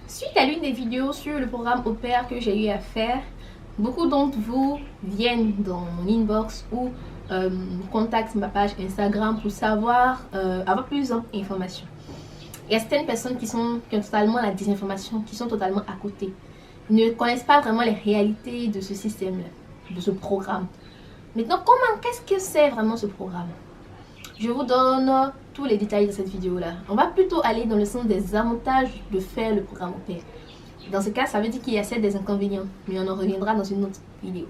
Suite à l'une des vidéos sur le programme Au Pair que j'ai eu à faire, beaucoup d'entre vous viennent dans mon inbox ou contactent ma page Instagram pour savoir, avoir plus d'informations. Il y a certaines personnes qui ont totalement la désinformation, qui sont totalement à côté. Ils ne connaissent pas vraiment les réalités de ce système-là, de ce programme. Maintenant, qu'est-ce que c'est vraiment ce programme? Je vous donne tous les détails de cette vidéo-là. On va plutôt aller dans le sens des avantages de faire le programme Au Pair. Dans ce cas, ça veut dire qu'il y a certes des inconvénients, mais on en reviendra dans une autre vidéo.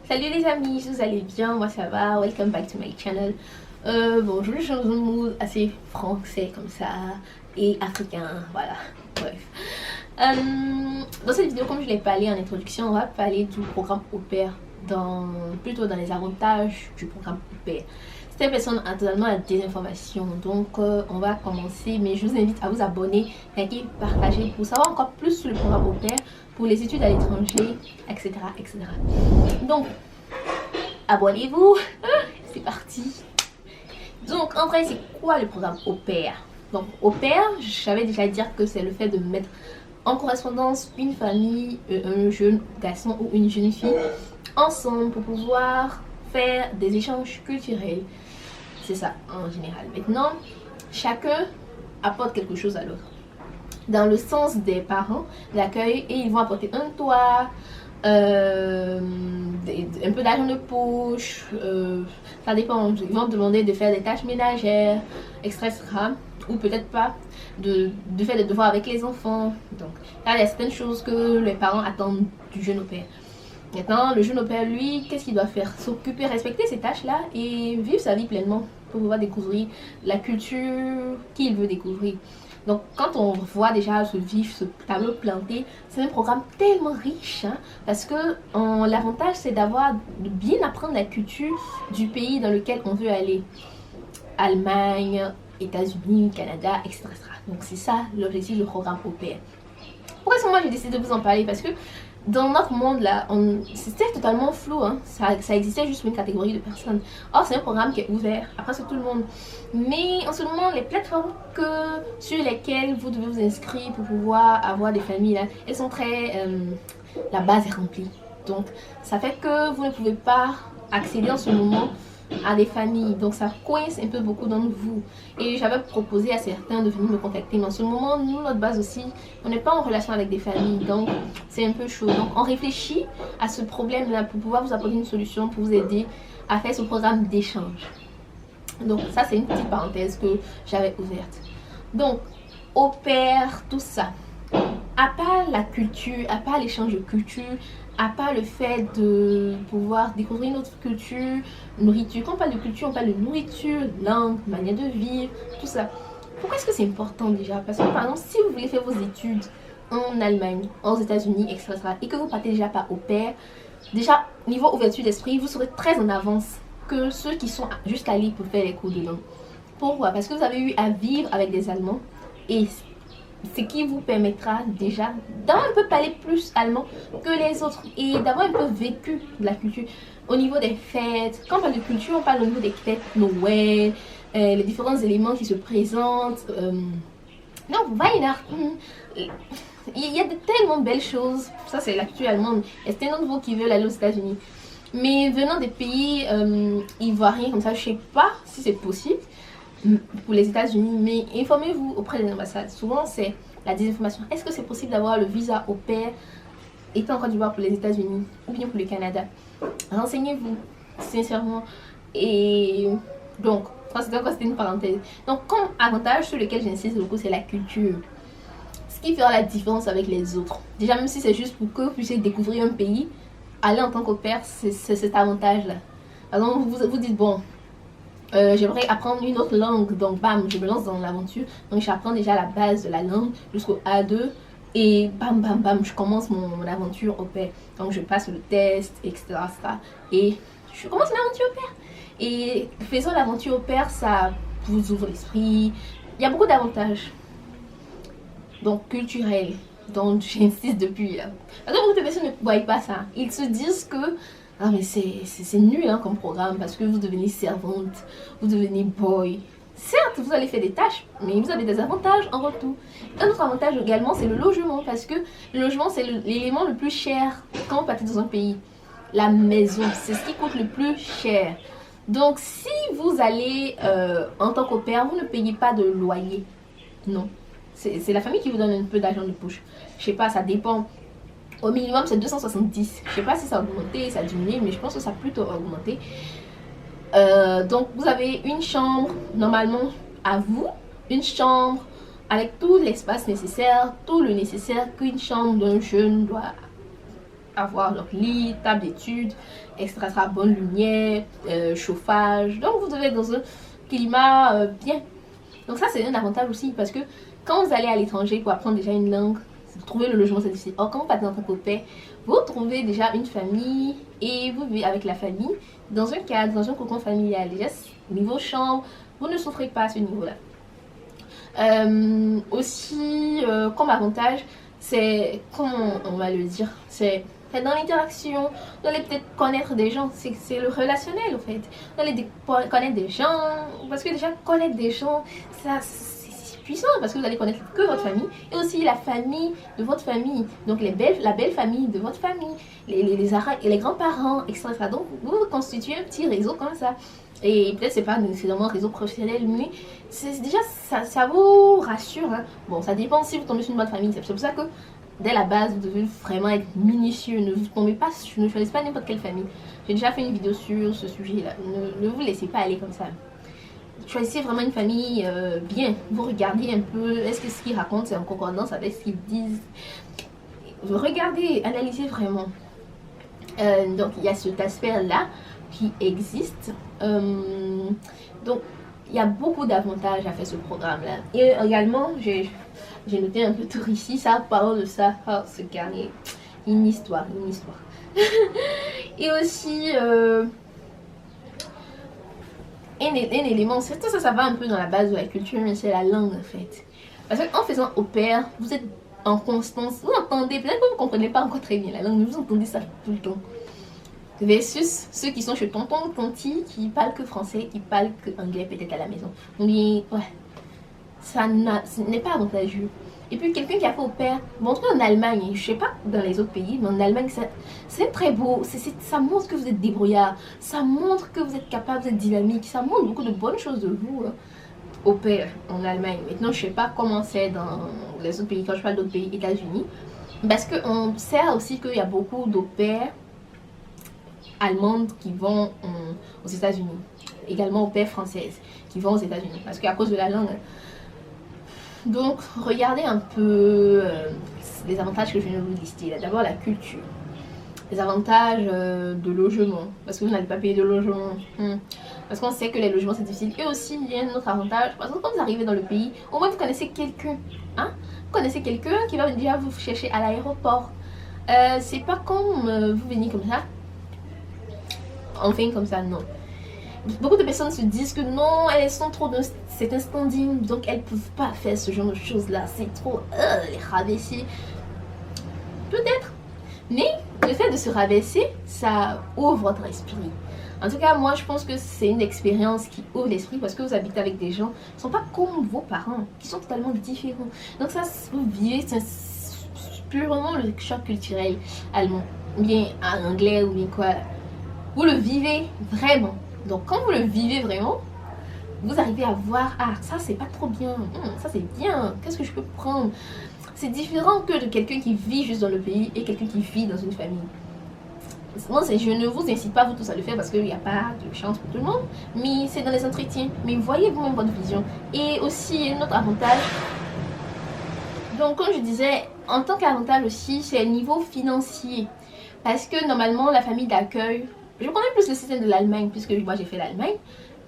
Salut les amis, vous allez bien? Moi ça va, welcome back to my channel. Bon, je suis dans un mood assez français comme ça et africain, voilà, bref. Dans cette vidéo, comme je l'ai parlé en introduction, on va parler du programme Au Pair, plutôt dans les avantages du programme Au Pair. Certaines personnes ont totalement la désinformation, donc on va commencer, mais je vous invite à vous abonner, liker, partager pour savoir encore plus sur le programme Au Pair, pour les études à l'étranger, etc., etc. Donc, abonnez-vous, c'est parti. Donc, en vrai, c'est quoi le programme Au Pair? Donc, Au Pair, j'avais déjà dire que c'est le fait de mettre en correspondance une famille, un jeune garçon ou une jeune fille ensemble pour pouvoir faire des échanges culturels. C'est ça en général. Maintenant, chacun apporte quelque chose à l'autre. Dans le sens des parents d'accueil, et ils vont apporter un toit, un peu d'argent de poche, ça dépend. Ils vont demander de faire des tâches ménagères, etc. Ou peut-être pas, de faire des devoirs avec les enfants. Donc là, il y a certaines choses que les parents attendent du jeune au pair. Maintenant, le jeune au pair, lui, qu'est-ce qu'il doit faire? S'occuper, respecter ces tâches-là et vivre sa vie pleinement pour pouvoir découvrir la culture qu'il veut découvrir. Donc, quand on voit déjà ce tableau planté, c'est un programme tellement riche, hein, parce que l'avantage, c'est de bien apprendre la culture du pays dans lequel on veut aller. Allemagne, États-Unis, Canada, etc. Donc, c'est ça l'objectif du programme Au Pair. Pourquoi est-ce que moi j'ai décidé de vous en parler? Parce que dans notre monde là, c'était totalement flou, hein. Ça existait juste pour une catégorie de personnes. Or, c'est un programme qui est ouvert à presque tout le monde. Mais en ce moment, les plateformes sur lesquelles vous devez vous inscrire pour pouvoir avoir des familles là, elles sont très... la base est remplie. Donc, ça fait que vous ne pouvez pas accéder en ce moment à des familles, donc ça coince un peu beaucoup d'entre vous. Et j'avais proposé à certains de venir me contacter, mais en ce moment, nous, notre base aussi, on n'est pas en relation avec des familles, donc c'est un peu chaud. Donc on réfléchit à ce problème là pour pouvoir vous apporter une solution, pour vous aider à faire ce programme d'échange. Donc ça, c'est une petite parenthèse que j'avais ouverte. Donc Au Pair, tout ça, à part la culture, à part l'échange de culture, à part le fait de pouvoir découvrir notre culture, nourriture. Quand on parle de culture, on parle de nourriture, langue, manière de vivre, tout ça. Pourquoi est-ce que c'est important déjà? Parce que par exemple, si vous voulez faire vos études en Allemagne, aux États-Unis, etc., et que vous partez déjà par Au Pair, déjà, niveau ouverture d'esprit, vous serez très en avance que ceux qui sont juste allés pour faire les cours de langue. Pourquoi? Parce que vous avez eu à vivre avec des Allemands et ce qui vous permettra déjà d'avoir un peu parlé plus allemand que les autres et d'avoir un peu vécu de la culture au niveau des fêtes. Quand on parle de culture, on parle au niveau des fêtes, Noël, les différents éléments qui se présentent. Non, Weihnachten, il y a de tellement belles choses. Ça, c'est la culture allemande. Et c'est un de vous qui veulent aller aux États-Unis. Mais venant des pays ivoiriens comme ça, je sais pas si c'est possible pour les États-Unis, mais informez-vous auprès des ambassades. Souvent, c'est la désinformation. Est-ce que c'est possible d'avoir le visa Au Pair étant en Côte d'Ivoire pour les États-Unis ou bien pour le Canada? Renseignez-vous, sincèrement. Et donc, c'était une parenthèse. Donc, comme avantage sur lequel j'insiste beaucoup, c'est la culture. Ce qui fera la différence avec les autres. Déjà, même si c'est juste pour que vous puissiez découvrir un pays, aller en tant qu'au pair, c'est cet avantage-là. Par exemple, vous dites, bon, j'aimerais apprendre une autre langue, donc bam, je me lance dans l'aventure. Donc j'apprends déjà la base de la langue jusqu'au A2 et bam bam bam, je commence mon aventure Au Pair. Donc je passe le test, etc., et je commence l'aventure Au Pair. Et faisant l'aventure Au Pair, ça vous ouvre l'esprit. Il y a beaucoup d'avantages. Donc culturel, Donc j'insiste depuis là. Parce que beaucoup de personnes ne voient pas ça. Ils se disent que ah mais c'est nul hein, comme programme parce que vous devenez servante, vous devenez boy. Certes, vous allez faire des tâches, mais vous avez des avantages en retour. Un autre avantage également, c'est le logement, parce que le logement, c'est l'élément le plus cher quand vous partez dans un pays. La maison, c'est ce qui coûte le plus cher. Donc, si vous allez en tant qu'au pair, vous ne payez pas de loyer. Non. C'est la famille qui vous donne un peu d'argent de poche. Je sais pas, ça dépend. Au minimum, c'est 270. Je sais pas si ça a augmenté, ça a diminué, mais je pense que ça a plutôt augmenté. Donc vous avez une chambre normalement à vous, une chambre avec tout l'espace nécessaire, tout le nécessaire qu'une chambre d'un jeune doit avoir, donc lit, table d'études, extra bonne lumière, chauffage. Donc vous devez être dans un climat bien. Donc ça c'est un avantage aussi parce que quand vous allez à l'étranger pour apprendre déjà une langue, trouver le logement c'est difficile. Or quand vous partez dans un copain, vous trouvez déjà une famille et vous vivez avec la famille dans un cadre, dans un cocon familial. Déjà niveau chambre, vous ne souffrez pas à ce niveau là. Aussi comme avantage, c'est comment on va le dire, c'est dans l'interaction, vous allez peut-être connaître des gens, c'est le relationnel en fait. Vous allez connaître des gens, parce que déjà connaître des gens, ça c'est puissant parce que vous allez connaître que votre famille et aussi la famille de votre famille, donc la belle famille de votre famille, les grands-parents, etc. Donc vous constituez un petit réseau comme ça. Et peut-être c'est pas nécessairement un réseau professionnel, mais c'est déjà ça vous rassure. Hein. Bon, ça dépend si vous tombez sur une bonne famille. C'est pour ça que dès la base, vous devez vraiment être minutieux. Ne vous tombez pas, ne choisissez pas n'importe quelle famille. J'ai déjà fait une vidéo sur ce sujet-là. Ne vous laissez pas aller comme ça. Choisissez vraiment une famille bien. Vous regardez un peu, est-ce que ce qu'ils racontent c'est en concordance avec ce qu'ils disent. Regardez, analysez vraiment. Donc il y a cet aspect-là qui existe. Donc il y a beaucoup d'avantages à faire ce programme-là. Et également, j'ai noté un peu tout ici, ça parle de ça. Oh, ce carnet, une histoire. Et aussi, un élément, ça va un peu dans la base de la culture, mais c'est la langue en fait. Parce qu'en faisant au pair, vous êtes en constance, vous entendez, peut-être que vous ne comprenez pas encore très bien la langue, mais vous entendez ça tout le temps. Versus ceux qui sont chez tonton, tonti, qui parlent que français, qui parlent que anglais peut-être à la maison. Mais ouais, ça n'est pas avantageux. Et puis quelqu'un qui a fait au pair, bon en tout cas en Allemagne, je sais pas dans les autres pays, mais en Allemagne c'est très beau, ça montre que vous êtes débrouillard, ça montre que vous êtes capable, vous êtes dynamique, ça montre beaucoup de bonnes choses de vous hein, au pair en Allemagne. Maintenant je sais pas comment c'est dans les autres pays, quand je parle d'autres pays, États-Unis, parce qu'on sait aussi qu'il y a beaucoup d'au pair allemandes qui vont aux États-Unis, également au pair françaises qui vont aux États-Unis, parce qu'à cause de la langue. Donc, regardez un peu les avantages que je viens de vous lister. D'abord, la culture. Les avantages de logement. Parce que vous n'allez pas payer de logement. Parce qu'on sait que les logements, c'est difficile. Et aussi, il y a un autre avantage. Parce que quand vous arrivez dans le pays, au moins, vous connaissez quelqu'un. Hein? Vous connaissez quelqu'un qui va déjà vous chercher à l'aéroport. C'est pas comme vous venez comme ça. Enfin, comme ça, non. Beaucoup de personnes se disent que non, elles sont trop dans cet standing, donc elles ne peuvent pas faire ce genre de choses là, c'est trop les rabaisser. Peut-être, mais le fait de se rabaisser, ça ouvre votre esprit. En tout cas, moi je pense que c'est une expérience qui ouvre l'esprit parce que vous habitez avec des gens qui ne sont pas comme vos parents, qui sont totalement différents. Donc ça, vous vivez, c'est purement le choc culturel allemand, bien anglais ou bien quoi. Vous le vivez vraiment. Donc quand vous le vivez vraiment, vous arrivez à voir, ah ça c'est pas trop bien, ça c'est bien, qu'est-ce que je peux prendre. C'est différent que de quelqu'un qui vit juste dans le pays et quelqu'un qui vit dans une famille. Moi, je ne vous incite pas vous tous à le faire parce qu'il n'y a pas de chance pour tout le monde, mais c'est dans les entretiens. Mais voyez vous-même votre vision. Et aussi un autre avantage, donc comme je disais, en tant qu'avantage aussi, c'est le niveau financier. Parce que normalement la famille d'accueil, je connais plus le système de l'Allemagne puisque moi j'ai fait l'Allemagne.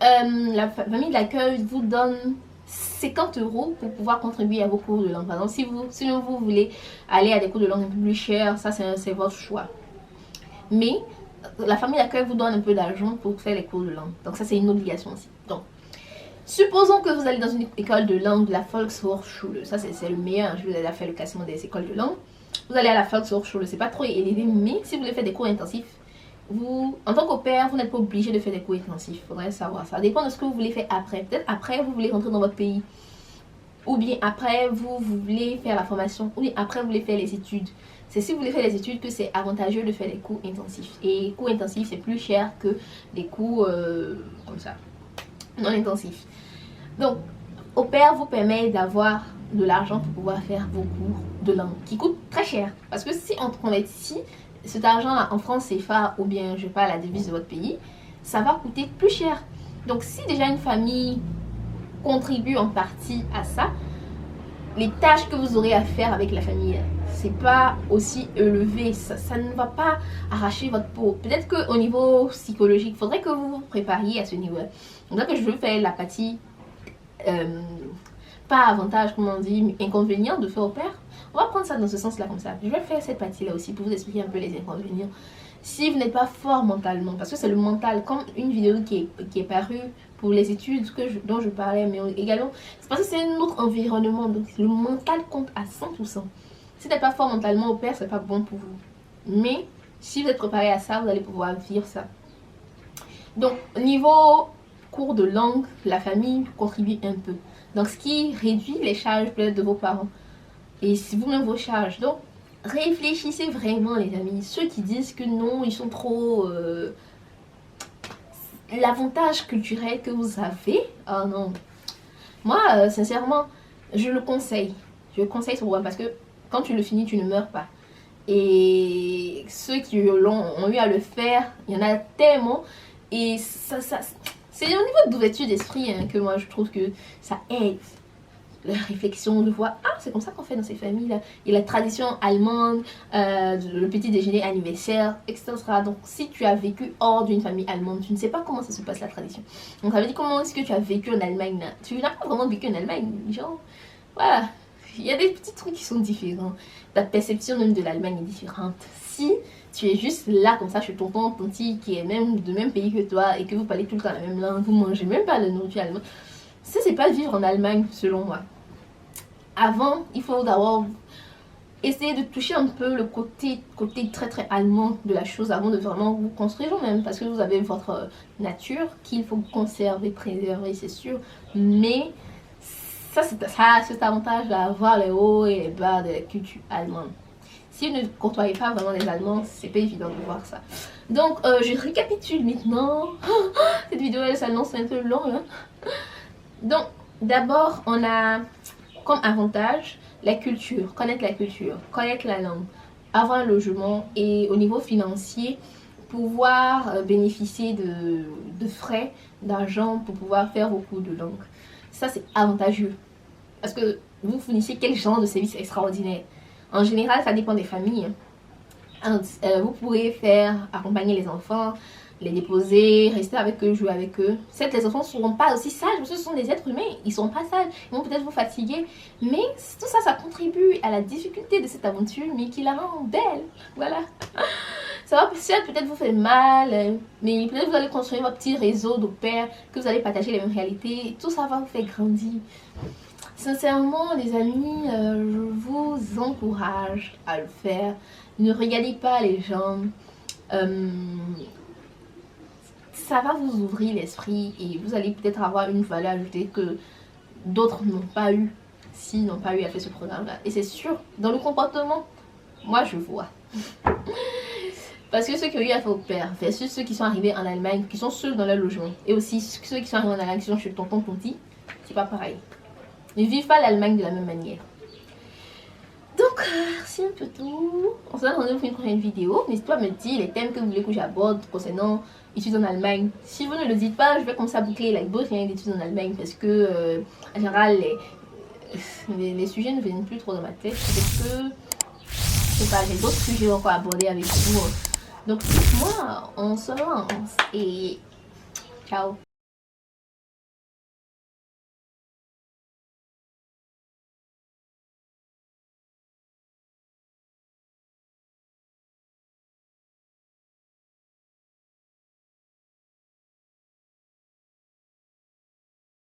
La famille d'accueil vous donne 50 € pour pouvoir contribuer à vos cours de langue. Par exemple, si vous voulez aller à des cours de langue un peu plus chers, ça c'est votre choix. Mais la famille d'accueil vous donne un peu d'argent pour faire les cours de langue. Donc ça c'est une obligation aussi. Donc Supposons que vous allez dans une école de langue, la Volkshochschule. Ça, c'est le meilleur. Je vous ai déjà fait le classement des écoles de langue. Vous allez à la Volkshochschule. C'est pas trop élevé, mais si vous voulez faire des cours intensifs, vous, en tant qu'au père, vous n'êtes pas obligé de faire des cours intensifs. Il faudrait savoir. Ça dépend de ce que vous voulez faire après. Peut-être après, vous voulez rentrer dans votre pays. Ou bien après, vous voulez faire la formation. Ou bien après, vous voulez faire les études. C'est si vous voulez faire les études que c'est avantageux de faire des cours intensifs. Et cours intensifs, c'est plus cher que des cours comme ça, non intensifs. Donc, au pair vous permet d'avoir de l'argent pour pouvoir faire vos cours de langue qui coûtent très cher. Parce que si on convertit cet argent-là en francs CFA ou bien, je sais pas, la devise de votre pays, ça va coûter plus cher. Donc, si déjà une famille contribue en partie à ça, les tâches que vous aurez à faire avec la famille, c'est pas aussi élevé, ça ne va pas arracher votre peau. Peut-être qu'au niveau psychologique, il faudrait que vous vous prépariez à ce niveau-là. Donc là que je veux faire la partie pas avantage, comme on dit, mais inconvénient de faire au pair. On va prendre ça dans ce sens-là comme ça. Je vais faire cette partie-là aussi pour vous expliquer un peu les inconvénients. Si vous n'êtes pas fort mentalement, parce que c'est le mental, comme une vidéo qui est parue pour les études dont je parlais, mais également, c'est parce que c'est un autre environnement, donc le mental compte à 100%. Si vous n'êtes pas fort mentalement au pair, c'est pas bon pour vous. Mais si vous êtes préparé à ça, vous allez pouvoir vivre ça. Donc, niveau cours de langue, la famille contribue un peu. Donc, ce qui réduit les charges peut-être de vos parents. Et si vous-même vos charges. Donc, réfléchissez vraiment, les amis. Ceux qui disent que non, ils sont trop... l'avantage culturel que vous avez, oh non. Moi, sincèrement, je le conseille. Je le conseille sur moi parce que quand tu le finis, tu ne meurs pas. Et ceux qui ont eu à le faire, il y en a tellement. Et ça c'est au niveau d'ouverture d'esprit que moi je trouve que ça aide. La réflexion de voir, ah c'est comme ça qu'on fait dans ces familles là. Et la tradition allemande, le petit déjeuner anniversaire, etc. Donc si tu as vécu hors d'une famille allemande, tu ne sais pas comment ça se passe la tradition. Donc ça veut dire comment est-ce que tu as vécu en Allemagne là. Tu n'as pas vraiment vécu en Allemagne, genre, voilà. Il y a des petits trucs qui sont différents. Ta perception même de l'Allemagne est différente. Si tu es juste là comme ça chez tonton, tonti qui est même du même pays que toi et que vous parlez tout le temps la même langue, vous mangez même pas la nourriture allemande. Ça c'est pas vivre en Allemagne selon moi. Avant, il faut d'abord essayer de toucher un peu le côté très très allemand de la chose avant de vraiment vous construire vous-même. Parce que vous avez votre nature qu'il faut conserver, préserver, c'est sûr. Mais ça c'est cet avantage d'avoir les hauts et les bas de la culture allemande. Si vous ne côtoyez pas vraiment les Allemands, c'est pas évident de voir ça. Donc je récapitule maintenant. Cette vidéo elle s'annonce un peu longue. Hein? Donc d'abord on a comme avantage la culture, connaître la langue, avoir un logement et au niveau financier pouvoir bénéficier de frais, d'argent pour pouvoir faire vos cours de langue. Ça c'est avantageux parce que vous fournissez quel genre de service extraordinaire. En général ça dépend des familles. Vous pourrez faire accompagner les enfants, les déposer, rester avec eux, jouer avec eux. Certes, les enfants ne seront pas aussi sages parce que ce sont des êtres humains, ils ne sont pas sages, ils vont peut-être vous fatiguer, mais tout ça, ça contribue à la difficulté de cette aventure, mais qui la rend belle. Voilà. Ça va peut-être vous faire mal, mais peut-être vous allez construire votre petit réseau de pairs, que vous allez partager les mêmes réalités, et tout ça va vous faire grandir. Sincèrement, les amis, je vous encourage à le faire. Ne regardez pas les gens. Ça va vous ouvrir l'esprit et vous allez peut-être avoir une valeur ajoutée que d'autres n'ont pas eu, s'ils n'ont pas eu à faire ce programme-là. Et c'est sûr, dans le comportement, moi je vois. Parce que ceux qui ont eu à faire au père, versus ceux qui sont arrivés en Allemagne, qui sont seuls dans leur logement, et aussi ceux qui sont arrivés en Allemagne, qui sont chez tonton tonti, c'est pas pareil. Ils ne vivent pas l'Allemagne de la même manière. Donc, c'est un peu tout. On se donne rendez-vous pour une prochaine vidéo. N'hésitez pas à me dire les thèmes que vous voulez que j'aborde concernant études en Allemagne. Si vous ne le dites pas, je vais comme ça boucler like both rien d'études en Allemagne parce que, en général, les sujets ne viennent plus trop dans ma tête. Parce que, je sais pas, j'ai d'autres sujets encore à aborder avec vous. Donc, moi, on se lance et ciao.